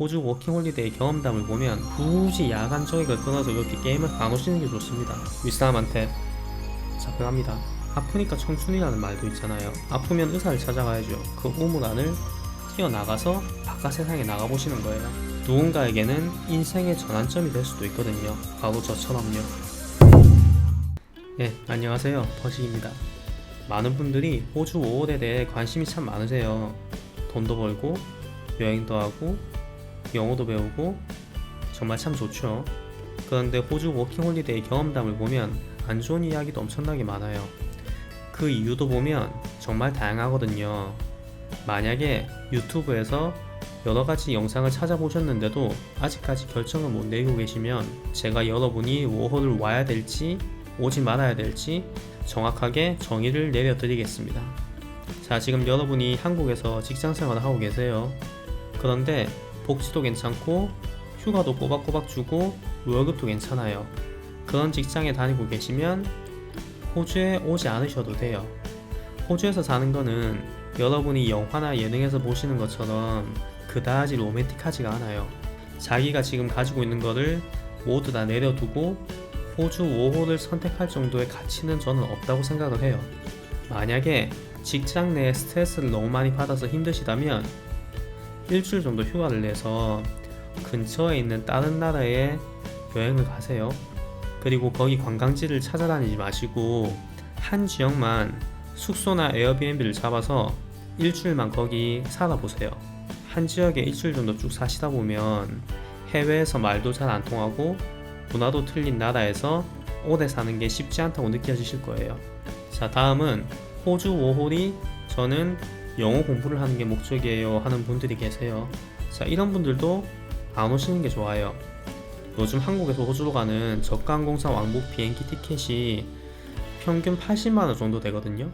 호주 워킹홀리데이 경험담을 보면 굳이 야간 저녁을 끊어서 이렇게 게임을 안 오시는 게 좋습니다. 윗사람한테 잡혀갑니다. 아프니까 청춘이라는 말도 있잖아요. 아프면 의사를 찾아가야죠. 그 우물 안을 뛰어나가서 바깥 세상에 나가보시는 거예요. 누군가에게는 인생의 전환점이 될 수도 있거든요. 바로 저처럼요. 네, 안녕하세요. 버식입니다. 많은 분들이 호주 5월에 대해 관심이 참 많으세요. 돈도 벌고 여행도 하고 영어도 배우고 정말 참 좋죠. 그런데 호주 워킹홀리데이 경험담을 보면 안 좋은 이야기도 엄청나게 많아요. 그 이유도 보면 정말 다양하거든요. 만약에 유튜브에서 여러가지 영상을 찾아보셨는데도 아직까지 결정을 못 내리고 계시면 제가 여러분이 워홀을 와야 될지 오지 말아야 될지 정확하게 정의를 내려드리겠습니다. 자, 지금 여러분이 한국에서 직장생활을 하고 계세요. 그런데 복지도 괜찮고 휴가도 꼬박꼬박 주고 월급도 괜찮아요. 그런 직장에 다니고 계시면 호주에 오지 않으셔도 돼요. 호주에서 사는 거는 여러분이 영화나 예능에서 보시는 것처럼 그다지 로맨틱하지가 않아요. 자기가 지금 가지고 있는 거를 모두 다 내려두고 호주 5호를 선택할 정도의 가치는 저는 없다고 생각을 해요. 만약에 직장 내에 스트레스를 너무 많이 받아서 힘드시다면 일주일 정도 휴가를 내서 근처에 있는 다른 나라에 여행을 가세요. 그리고 거기 관광지를 찾아다니지 마시고 한 지역만 숙소나 에어비앤비를 잡아서 일주일만 거기 살아보세요. 한 지역에 일주일 정도 쭉 사시다 보면 해외에서 말도 잘 안 통하고 문화도 틀린 나라에서 오래 사는 게 쉽지 않다고 느껴지실 거예요. 자, 다음은 호주 5홀이 저는 영어 공부를 하는 게 목적이에요 하는 분들이 계세요. 자, 이런 분들도 안 오시는 게 좋아요. 요즘 한국에서 호주로 가는 저가 항공사 왕복 비행기 티켓이 평균 80만원 정도 되거든요.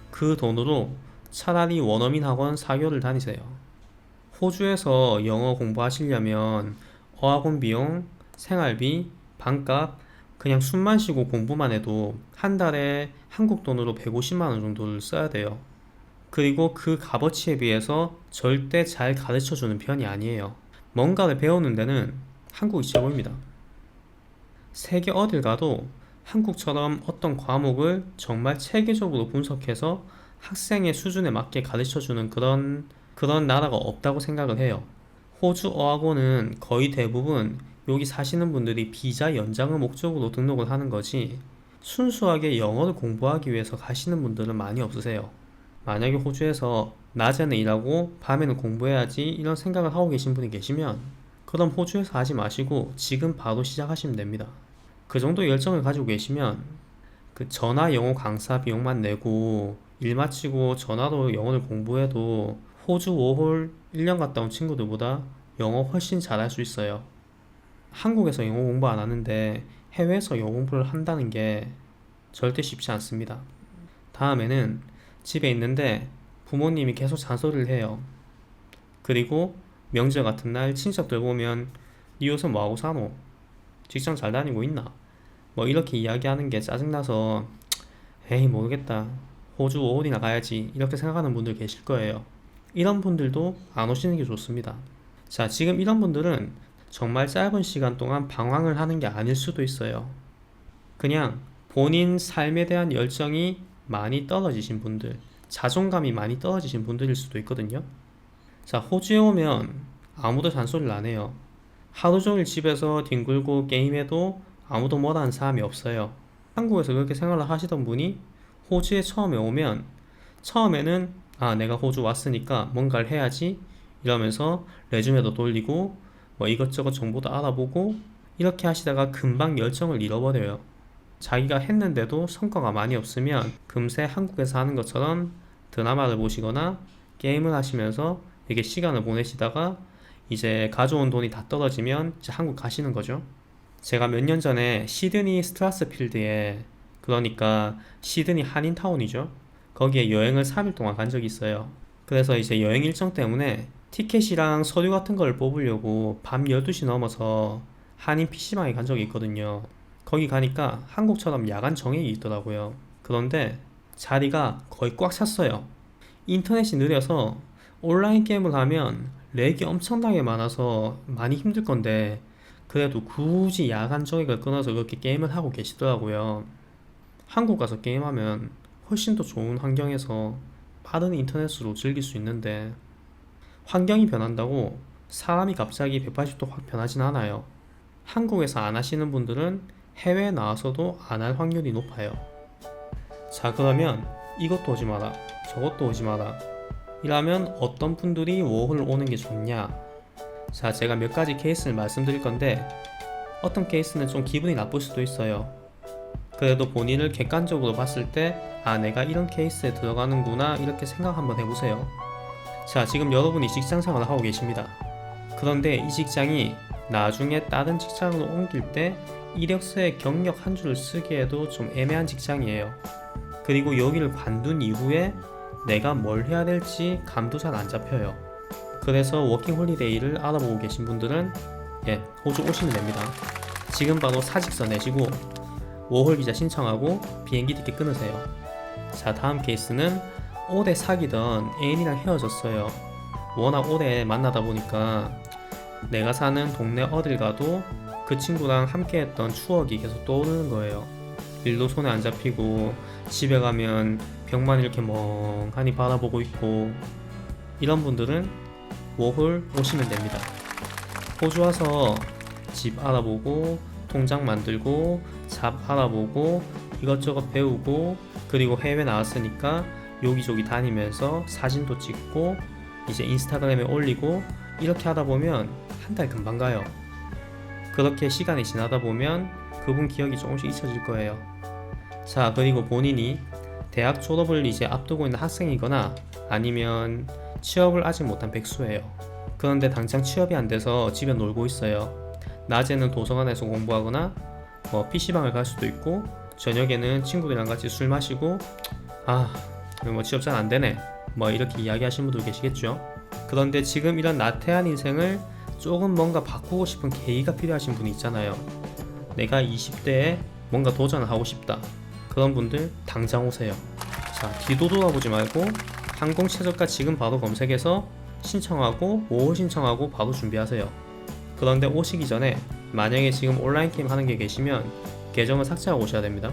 그 돈으로 차라리 원어민 학원 4개월을 다니세요. 호주에서 영어 공부하시려면 어학원 비용, 생활비, 방값, 그냥 숨만 쉬고 공부만 해도 한 달에 한국 돈으로 150만원 정도를 써야 돼요. 그리고 그 값어치에 비해서 절대 잘 가르쳐주는 편이 아니에요. 뭔가를 배우는 데는 한국이 최고입니다. 세계 어딜 가도 한국처럼 어떤 과목을 정말 체계적으로 분석해서 학생의 수준에 맞게 가르쳐주는 그런 나라가 없다고 생각을 해요. 호주 어학원은 거의 대부분 여기 사시는 분들이 비자 연장을 목적으로 등록을 하는 거지 순수하게 영어를 공부하기 위해서 가시는 분들은 많이 없으세요. 만약에 호주에서 낮에는 일하고 밤에는 공부해야지 이런 생각을 하고 계신 분이 계시면 그럼 호주에서 하지 마시고 지금 바로 시작하시면 됩니다. 그 정도 열정을 가지고 계시면 그 전화 영어 강사 비용만 내고 일 마치고 전화로 영어를 공부해도 호주 5홀 1년 갔다 온 친구들보다 영어 훨씬 잘할 수 있어요. 한국에서 영어 공부 안 하는데 해외에서 영어 공부를 한다는 게 절대 쉽지 않습니다. 다음에는 집에 있는데 부모님이 계속 잔소리를 해요. 그리고 명절 같은 날 친척들 보면 니 요새 뭐하고 사노? 직장 잘 다니고 있나? 뭐 이렇게 이야기하는 게 짜증나서 에이 모르겠다. 호주 5월이나 가야지 이렇게 생각하는 분들 계실 거예요. 이런 분들도 안 오시는 게 좋습니다. 자, 지금 이런 분들은 정말 짧은 시간 동안 방황을 하는 게 아닐 수도 있어요. 그냥 본인 삶에 대한 열정이 많이 떨어지신 분들, 자존감이 많이 떨어지신 분들일 수도 있거든요. 자, 호주에 오면 아무도 잔소리를 안 해요. 하루 종일 집에서 뒹굴고 게임해도 아무도 뭐라 하는 사람이 없어요. 한국에서 그렇게 생활을 하시던 분이 호주에 처음에 오면 처음에는 내가 호주 왔으니까 뭔가를 해야지 이러면서 레주메도 돌리고 뭐 이것저것 정보도 알아보고 이렇게 하시다가 금방 열정을 잃어버려요. 자기가 했는데도 성과가 많이 없으면 금세 한국에서 하는 것처럼 드라마를 보시거나 게임을 하시면서 이렇게 시간을 보내시다가 이제 가져온 돈이 다 떨어지면 이제 한국 가시는 거죠. 제가 몇 년 전에 시드니 스트라스필드에, 그러니까 시드니 한인타운이죠, 거기에 여행을 3일 동안 간 적이 있어요. 그래서 이제 여행 일정 때문에 티켓이랑 서류 같은 걸 뽑으려고 밤 12시 넘어서 한인 PC방에 간 적이 있거든요. 거기 가니까 한국처럼 야간 정액이 있더라고요. 그런데 자리가 거의 꽉 찼어요. 인터넷이 느려서 온라인 게임을 하면 렉이 엄청나게 많아서 많이 힘들 건데 그래도 굳이 야간 저녁을 끊어서 그렇게 게임을 하고 계시더라고요. 한국 가서 게임하면 훨씬 더 좋은 환경에서 빠른 인터넷으로 즐길 수 있는데 환경이 변한다고 사람이 갑자기 180도 확 변하진 않아요. 한국에서 안 하시는 분들은 해외에 나와서도 안 할 확률이 높아요. 자, 그러면 이것도 오지 마라, 저것도 오지 마라. 이라면 어떤 분들이 워홀을 오는 게 좋냐? 자, 제가 몇 가지 케이스를 말씀드릴 건데 어떤 케이스는 좀 기분이 나쁠 수도 있어요. 그래도 본인을 객관적으로 봤을 때 아, 내가 이런 케이스에 들어가는구나 이렇게 생각 한번 해보세요. 자, 지금 여러분이 직장 생활을 하고 계십니다. 그런데 이 직장이 나중에 다른 직장으로 옮길 때 이력서에 경력 한 줄을 쓰기에도 좀 애매한 직장이에요. 그리고 여기를 관둔 이후에 내가 뭘 해야 될지 감도 잘 안 잡혀요. 그래서 워킹홀리데이를 알아보고 계신 분들은 호주 오시면 됩니다. 지금 바로 사직서 내시고 워홀 비자 신청하고 비행기 티켓 끊으세요. 자, 다음 케이스는 오래 사귀던 애인이랑 헤어졌어요. 워낙 오래 만나다 보니까 내가 사는 동네 어딜 가도 그 친구랑 함께 했던 추억이 계속 떠오르는 거예요. 일도 손에 안 잡히고 집에 가면 벽만 이렇게 멍하니 바라보고 있고, 이런 분들은 워홀 오시면 됩니다. 호주 와서 집 알아보고 통장 만들고 잡 알아보고 이것저것 배우고, 그리고 해외 나왔으니까 여기저기 다니면서 사진도 찍고 이제 인스타그램에 올리고, 이렇게 하다 보면 한 달 금방 가요. 그렇게 시간이 지나다 보면 그분 기억이 조금씩 잊혀질 거예요. 자, 그리고 본인이 대학 졸업을 이제 앞두고 있는 학생이거나 아니면 취업을 아직 못한 백수예요. 그런데 당장 취업이 안 돼서 집에 놀고 있어요. 낮에는 도서관에서 공부하거나 PC방을 갈 수도 있고, 저녁에는 친구들이랑 같이 술 마시고 취업 잘 안 되네 이렇게 이야기하시는 분들 계시겠죠. 그런데 지금 이런 나태한 인생을 조금 뭔가 바꾸고 싶은 계기가 필요하신 분이 있잖아요. 내가 20대에 뭔가 도전을 하고 싶다. 그런 분들 당장 오세요. 자, 뒤도 돌아보지 말고 항공최저가 지금 바로 검색해서 신청하고 5월 신청하고 바로 준비하세요. 그런데 오시기 전에 만약에 지금 온라인 게임 하는 게 계시면 계정을 삭제하고 오셔야 됩니다.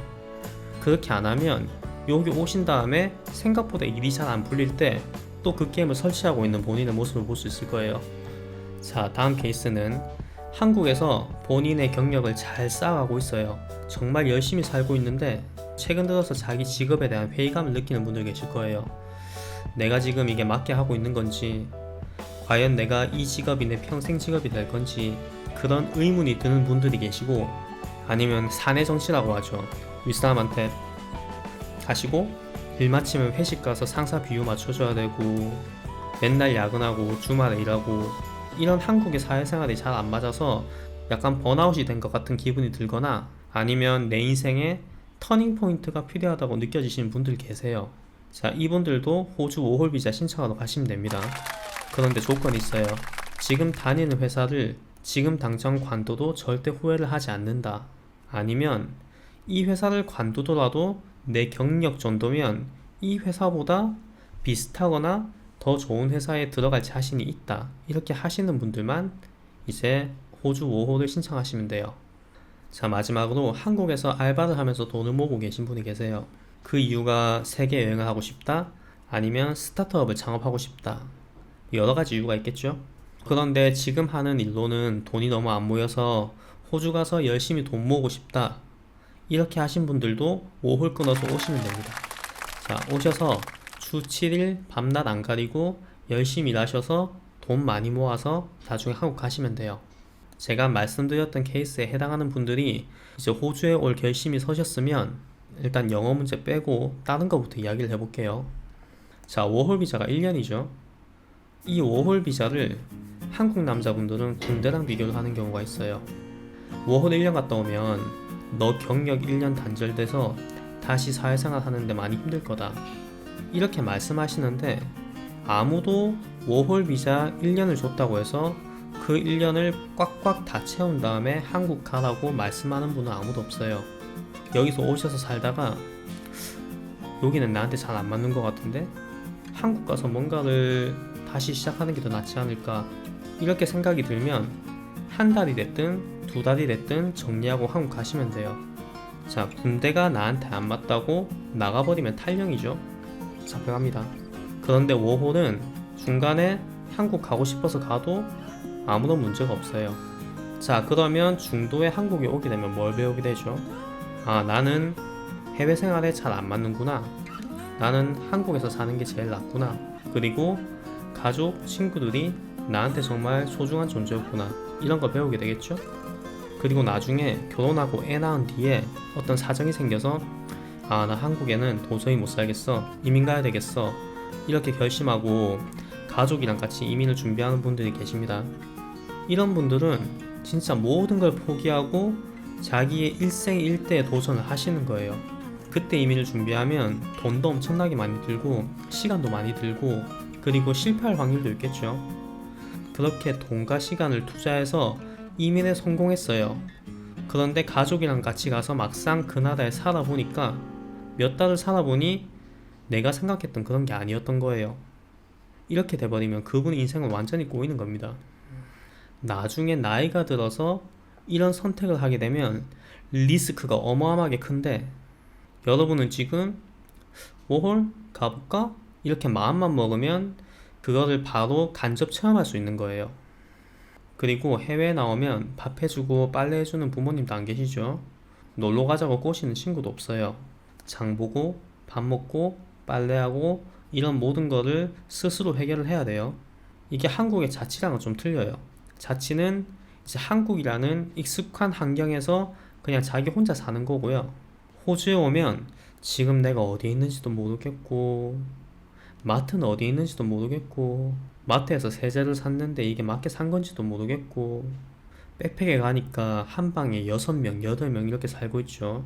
그렇게 안 하면 여기 오신 다음에 생각보다 일이 잘 안 풀릴 때 또 그 게임을 설치하고 있는 본인의 모습을 볼 수 있을 거예요. 자, 다음 케이스는 한국에서 본인의 경력을 잘 쌓아가고 있어요. 정말 열심히 살고 있는데 최근 들어서 자기 직업에 대한 회의감을 느끼는 분들 계실 거예요. 내가 지금 이게 맞게 하고 있는 건지, 과연 내가 이 직업이 내 평생 직업이 될 건지, 그런 의문이 드는 분들이 계시고, 아니면 사내 정치라고 하죠. 윗사람한테 가시고 일 마치면 회식 가서 상사 비유 맞춰줘야 되고, 맨날 야근하고 주말에 일하고, 이런 한국의 사회생활이 잘 안 맞아서 약간 번아웃이 된 것 같은 기분이 들거나, 아니면 내 인생에 터닝포인트가 필요하다고 느껴지시는 분들 계세요. 자, 이분들도 호주 워홀 비자 신청하러 가시면 됩니다. 그런데 조건이 있어요. 지금 다니는 회사를 지금 당장 관둬도 절대 후회를 하지 않는다. 아니면 이 회사를 관두더라도 내 경력 정도면 이 회사보다 비슷하거나 더 좋은 회사에 들어갈 자신이 있다. 이렇게 하시는 분들만 이제 호주 워홀을 신청하시면 돼요. 자, 마지막으로 한국에서 알바를 하면서 돈을 모으고 계신 분이 계세요. 그 이유가 세계 여행을 하고 싶다, 아니면 스타트업을 창업하고 싶다, 여러 가지 이유가 있겠죠. 그런데 지금 하는 일로는 돈이 너무 안 모여서 호주 가서 열심히 돈 모으고 싶다, 이렇게 하신 분들도 워홀 끊어서 오시면 됩니다. 자, 오셔서 주 7일 밤낮 안 가리고 열심히 일하셔서 돈 많이 모아서 나중에 한국 가시면 돼요. 제가 말씀드렸던 케이스에 해당하는 분들이 이제 호주에 올 결심이 서셨으면 일단 영어 문제 빼고 다른 거부터 이야기를 해볼게요. 자, 워홀 비자가 1년이죠. 이 워홀 비자를 한국 남자분들은 군대랑 비교를 하는 경우가 있어요. 워홀 1년 갔다 오면 너 경력 1년 단절돼서 다시 사회생활 하는데 많이 힘들 거다, 이렇게 말씀하시는데, 아무도 워홀 비자 1년을 줬다고 해서 그 1년을 꽉꽉 다 채운 다음에 한국 가라고 말씀하는 분은 아무도 없어요. 여기서 오셔서 살다가 여기는 나한테 잘 안 맞는 것 같은데 한국 가서 뭔가를 다시 시작하는 게 더 낫지 않을까 이렇게 생각이 들면 한 달이 됐든 두 달이 됐든 정리하고 한국 가시면 돼요. 자, 군대가 나한테 안 맞다고 나가버리면 탈령이죠. 잡혀갑니다. 그런데 워홀은 중간에 한국 가고 싶어서 가도 아무런 문제가 없어요. 자, 그러면 중도에 한국에 오게 되면 뭘 배우게 되죠? 아, 나는 해외 생활에 잘 안 맞는구나. 나는 한국에서 사는 게 제일 낫구나. 그리고 가족, 친구들이 나한테 정말 소중한 존재였구나. 이런 걸 배우게 되겠죠? 그리고 나중에 결혼하고 애 낳은 뒤에 어떤 사정이 생겨서 아, 나 한국에는 도저히 못 살겠어. 이민 가야 되겠어. 이렇게 결심하고 가족이랑 같이 이민을 준비하는 분들이 계십니다. 이런 분들은 진짜 모든 걸 포기하고 자기의 일생일대에 도전을 하시는 거예요. 그때 이민을 준비하면 돈도 엄청나게 많이 들고 시간도 많이 들고 그리고 실패할 확률도 있겠죠. 그렇게 돈과 시간을 투자해서 이민에 성공했어요. 그런데 가족이랑 같이 가서 막상 그 나라에 살아보니까 몇 달을 살아보니 내가 생각했던 그런 게 아니었던 거예요. 이렇게 돼버리면 그분의 인생은 완전히 꼬이는 겁니다. 나중에 나이가 들어서 이런 선택을 하게 되면 리스크가 어마어마하게 큰데 여러분은 지금 워홀 가볼까? 이렇게 마음만 먹으면 그거를 바로 간접 체험할 수 있는 거예요. 그리고 해외에 나오면 밥 해주고 빨래 해주는 부모님도 안 계시죠? 놀러 가자고 꼬시는 친구도 없어요. 장 보고 밥 먹고 빨래하고 이런 모든 거를 스스로 해결을 해야 돼요. 이게 한국의 자취랑은 좀 틀려요. 자취는 이제 한국이라는 익숙한 환경에서 그냥 자기 혼자 사는 거고요. 호주에 오면 지금 내가 어디에 있는지도 모르겠고 마트는 어디에 있는지도 모르겠고 마트에서 세제를 샀는데 이게 맞게 산 건지도 모르겠고 백팩에 가니까 한 방에 6명, 8명 이렇게 살고 있죠.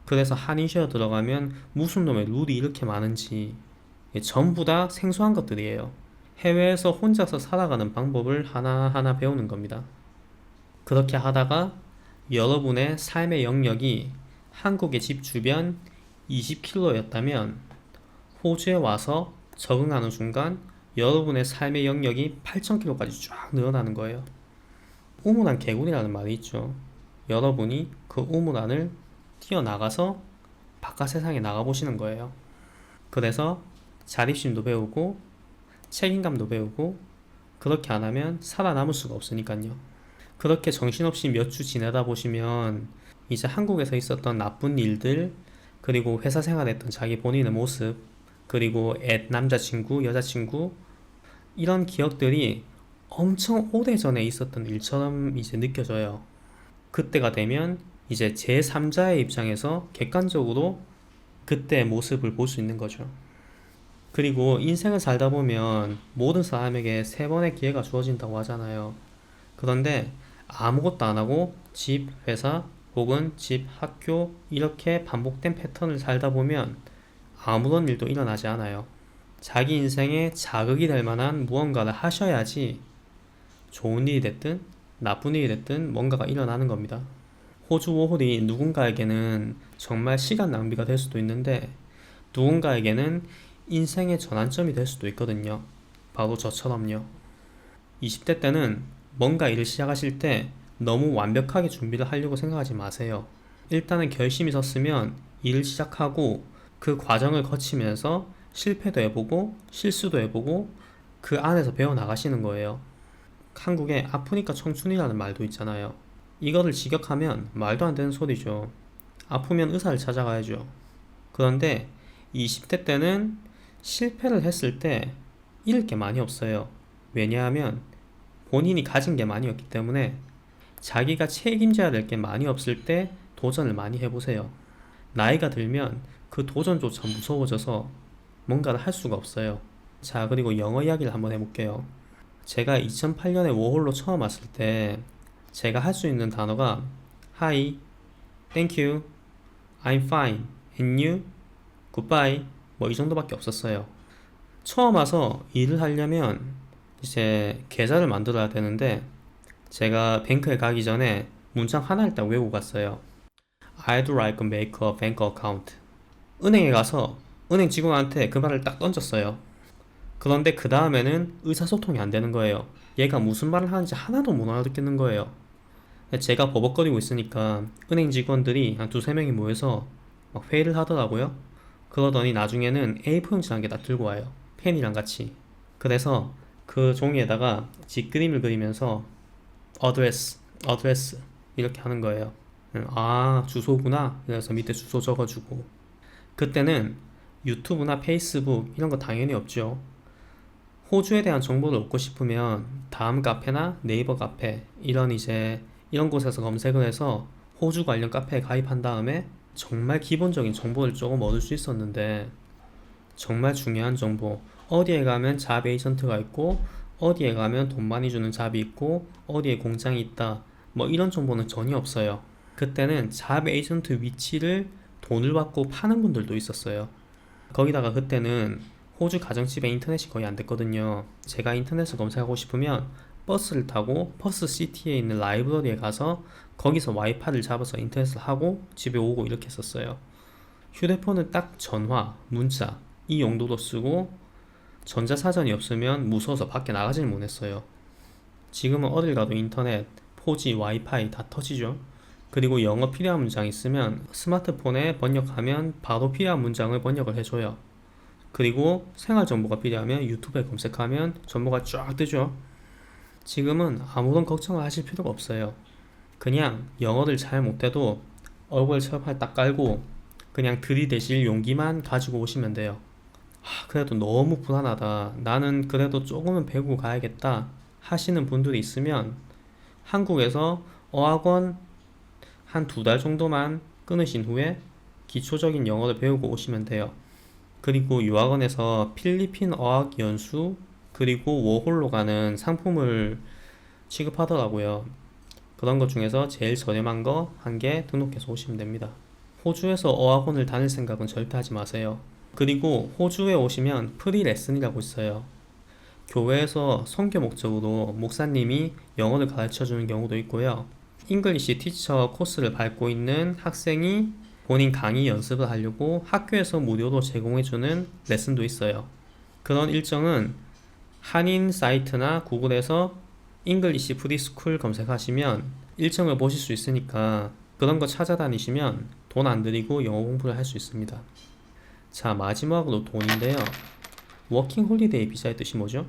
그래서 한인쉐어 들어가면 무슨 놈의 룰이 이렇게 많은지 전부 다 생소한 것들이에요. 해외에서 혼자서 살아가는 방법을 하나하나 배우는 겁니다. 그렇게 하다가 여러분의 삶의 영역이 한국의 집 주변 20km였다면 호주에 와서 적응하는 순간 여러분의 삶의 영역이 8,000km까지 쫙 늘어나는 거예요. 우물안 개구리라는 말이 있죠. 여러분이 그 우물안을 뛰어나가서 바깥 세상에 나가보시는 거예요. 그래서 자립심도 배우고 책임감도 배우고 그렇게 안 하면 살아남을 수가 없으니까요. 그렇게 정신없이 몇 주 지내다 보시면 이제 한국에서 있었던 나쁜 일들 그리고 회사 생활했던 자기 본인의 모습 그리고 남자친구, 여자친구 이런 기억들이 엄청 오래전에 있었던 일처럼 이제 느껴져요. 그때가 되면 이제 제3자의 입장에서 객관적으로 그때의 모습을 볼 수 있는 거죠. 그리고 인생을 살다 보면 모든 사람에게 3번의 기회가 주어진다고 하잖아요. 그런데 아무것도 안 하고 집, 회사 혹은 집, 학교 이렇게 반복된 패턴을 살다 보면 아무런 일도 일어나지 않아요. 자기 인생에 자극이 될 만한 무언가를 하셔야지 좋은 일이 됐든 나쁜 일이 됐든 뭔가가 일어나는 겁니다. 호주 워홀이 누군가에게는 정말 시간 낭비가 될 수도 있는데 누군가에게는 인생의 전환점이 될 수도 있거든요. 바로 저처럼요. 20대 때는 뭔가 일을 시작하실 때 너무 완벽하게 준비를 하려고 생각하지 마세요. 일단은 결심이 섰으면 일을 시작하고 그 과정을 거치면서 실패도 해보고 실수도 해보고 그 안에서 배워나가시는 거예요. 한국에 아프니까 청춘이라는 말도 있잖아요. 이거를 직역하면 말도 안 되는 소리죠. 아프면 의사를 찾아가야죠. 그런데 20대 때는 실패를 했을 때 잃을 게 많이 없어요. 왜냐하면 본인이 가진 게 많이 없기 때문에 자기가 책임져야 될 게 많이 없을 때 도전을 많이 해보세요. 나이가 들면 그 도전조차 무서워져서 뭔가를 할 수가 없어요. 자, 그리고 영어 이야기를 한번 해볼게요. 제가 2008년에 워홀로 처음 왔을 때 제가 할 수 있는 단어가 Hi, Thank you, I'm fine, and you? Goodbye 뭐 이 정도밖에 없었어요. 처음 와서 일을 하려면 이제 계좌를 만들어야 되는데 제가 뱅크에 가기 전에 문장 하나 일단 외우고 갔어요. I'd like to make a bank account. 은행에 가서 은행 직원한테 그 말을 딱 던졌어요. 그런데 그 다음에는 의사소통이 안 되는 거예요. 얘가 무슨 말을 하는지 하나도 못 알아듣겠는 거예요. 제가 버벅거리고 있으니까 은행 직원들이 한 두세 명이 모여서 막 회의를 하더라고요. 그러더니 나중에는 A4 용지 한 개 다 들고 와요. 펜이랑 같이. 그래서 그 종이에다가 직그림을 그리면서 어드레스 이렇게 하는 거예요. 아, 주소구나. 그래서 밑에 주소 적어주고. 그때는 유튜브나 페이스북 이런 거 당연히 없죠. 호주에 대한 정보를 얻고 싶으면 다음 카페나 네이버 카페 이런 곳에서 검색을 해서 호주 관련 카페에 가입한 다음에 정말 기본적인 정보를 조금 얻을 수 있었는데, 정말 중요한 정보, 어디에 가면 잡 에이전트가 있고 어디에 가면 돈 많이 주는 잡이 있고 어디에 공장이 있다, 뭐 이런 정보는 전혀 없어요. 그때는 잡 에이전트 위치를 돈을 받고 파는 분들도 있었어요. 거기다가 그때는 호주 가정집에 인터넷이 거의 안 됐거든요. 제가 인터넷을 검색하고 싶으면 버스를 타고 퍼스 시티에 있는 라이브러리에 가서 거기서 와이파이를 잡아서 인터넷을 하고 집에 오고 이렇게 했었어요. 휴대폰은 딱 전화, 문자 이 용도로 쓰고 전자사전이 없으면 무서워서 밖에 나가질 못했어요. 지금은 어딜 가도 인터넷, 4G, 와이파이 다 터지죠. 그리고 영어 필요한 문장 있으면 스마트폰에 번역하면 바로 필요한 문장을 번역을 해줘요. 그리고 생활 정보가 필요하면 유튜브에 검색하면 정보가 쫙 뜨죠. 지금은 아무런 걱정을 하실 필요가 없어요. 그냥 영어를 잘 못해도 얼굴 철판 딱 깔고 그냥 들이대실 용기만 가지고 오시면 돼요. 그래도 너무 불안하다, 나는 그래도 조금은 배우고 가야겠다 하시는 분들이 있으면 한국에서 어학원 한 2달 정도만 끊으신 후에 기초적인 영어를 배우고 오시면 돼요. 그리고 유학원에서 필리핀 어학 연수 그리고 워홀로 가는 상품을 취급하더라고요. 그런 것 중에서 제일 저렴한 거 한 개 등록해서 오시면 됩니다. 호주에서 어학원을 다닐 생각은 절대 하지 마세요. 그리고 호주에 오시면 프리 레슨이라고 있어요. 교회에서 선교 목적으로 목사님이 영어를 가르쳐 주는 경우도 있고요. 잉글리시 티처 코스를 밟고 있는 학생이 본인 강의 연습을 하려고 학교에서 무료로 제공해주는 레슨도 있어요. 그런 일정은 한인 사이트나 구글에서 잉글리시 프리스쿨 검색하시면 일정을 보실 수 있으니까 그런 거 찾아다니시면 돈 안 들이고 영어 공부를 할 수 있습니다. 자, 마지막으로 돈인데요. 워킹 홀리데이 비자의 뜻이 뭐죠?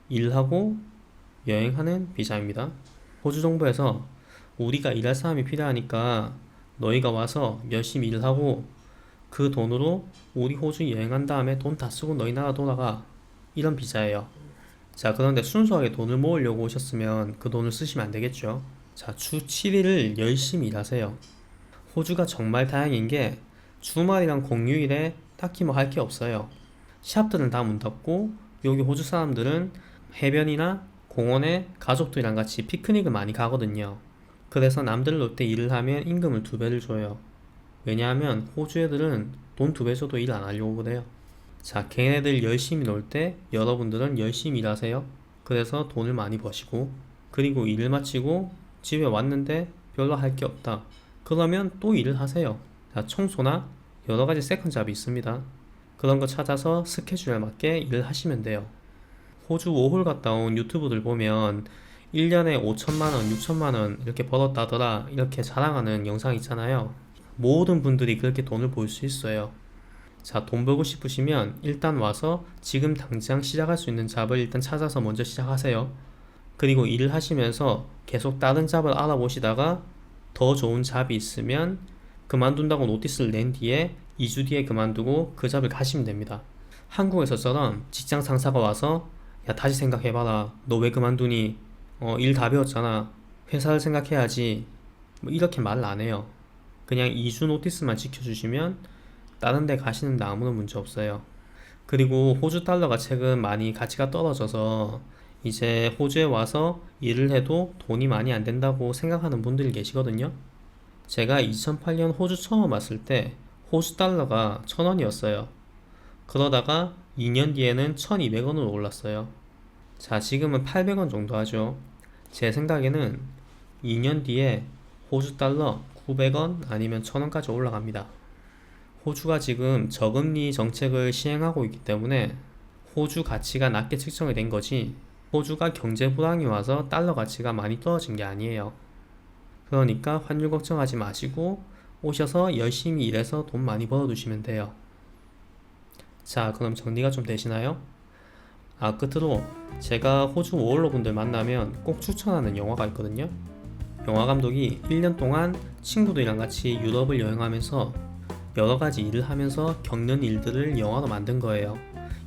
일하고 여행하는 비자입니다. 호주 정부에서 우리가 일할 사람이 필요하니까 너희가 와서 열심히 일하고 그 돈으로 우리 호주 여행한 다음에 돈 다 쓰고 너희 나라 돌아가, 이런 비자예요. 자, 그런데 순수하게 돈을 모으려고 오셨으면 그 돈을 쓰시면 안 되겠죠. 자, 주 7일을 열심히 일하세요. 호주가 정말 다행인 게 주말이랑 공휴일에 딱히 뭐 할 게 없어요. 샵들은 다 문 닫고 여기 호주 사람들은 해변이나 공원에 가족들이랑 같이 피크닉을 많이 가거든요. 그래서 남들 놀 때 일을 하면 임금을 2배를 줘요. 왜냐하면 호주 애들은 돈 2배 줘도 일 안 하려고 그래요. 자, 걔네들 열심히 놀 때 여러분들은 열심히 일하세요. 그래서 돈을 많이 버시고, 그리고 일을 마치고 집에 왔는데 별로 할 게 없다, 그러면 또 일을 하세요. 자, 청소나 여러가지 세컨 잡이 있습니다. 그런 거 찾아서 스케줄에 맞게 일을 하시면 돼요. 호주 5홀 갔다 온 유튜브들 보면 1년에 5천만원, 6천만원 이렇게 벌었다더라 이렇게 자랑하는 영상 있잖아요. 모든 분들이 그렇게 돈을 벌 수 있어요. 자, 돈 벌고 싶으시면 일단 와서 지금 당장 시작할 수 있는 잡을 일단 찾아서 먼저 시작하세요. 그리고 일을 하시면서 계속 다른 잡을 알아보시다가 더 좋은 잡이 있으면 그만둔다고 노티스를 낸 뒤에 2주 뒤에 그만두고 그 잡을 가시면 됩니다. 한국에서처럼 직장 상사가 와서 야, 다시 생각해봐라, 너 왜 그만두니, 일 다 배웠잖아, 회사를 생각해야지, 뭐 이렇게 말을 안 해요. 그냥 2주 노티스만 지켜주시면 다른 데 가시는데 아무런 문제 없어요. 그리고 호주 달러가 최근 많이 가치가 떨어져서 이제 호주에 와서 일을 해도 돈이 많이 안 된다고 생각하는 분들이 계시거든요. 제가 2008년 호주 처음 왔을 때 호주 달러가 1,000원이었어요. 그러다가 2년 뒤에는 1,200원으로 올랐어요. 자, 지금은 800원 정도 하죠. 제 생각에는 2년 뒤에 호주 달러 900원 아니면 1,000원까지 올라갑니다. 호주가 지금 저금리 정책을 시행하고 있기 때문에 호주 가치가 낮게 측정이 된 거지 호주가 경제 불황이 와서 달러 가치가 많이 떨어진 게 아니에요. 그러니까 환율 걱정하지 마시고 오셔서 열심히 일해서 돈 많이 벌어두시면 돼요. 자, 그럼 정리가 좀 되시나요? 끝으로 제가 호주 워홀러 분들 만나면 꼭 추천하는 영화가 있거든요. 영화 감독이 1년 동안 친구들이랑 같이 유럽을 여행하면서 여러 가지 일을 하면서 겪는 일들을 영화로 만든 거예요.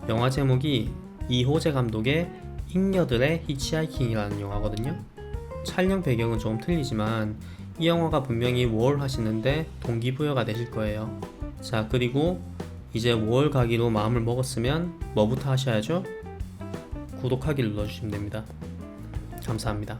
영화 제목이 이호재 감독의 잉여들의 히치하이킹이라는 영화거든요. 촬영 배경은 좀 틀리지만 이 영화가 분명히 워홀 하시는데 동기부여가 되실 거예요. 자, 그리고 이제 워홀 가기로 마음을 먹었으면 뭐부터 하셔야죠? 구독하기를 눌러주시면 됩니다. 감사합니다.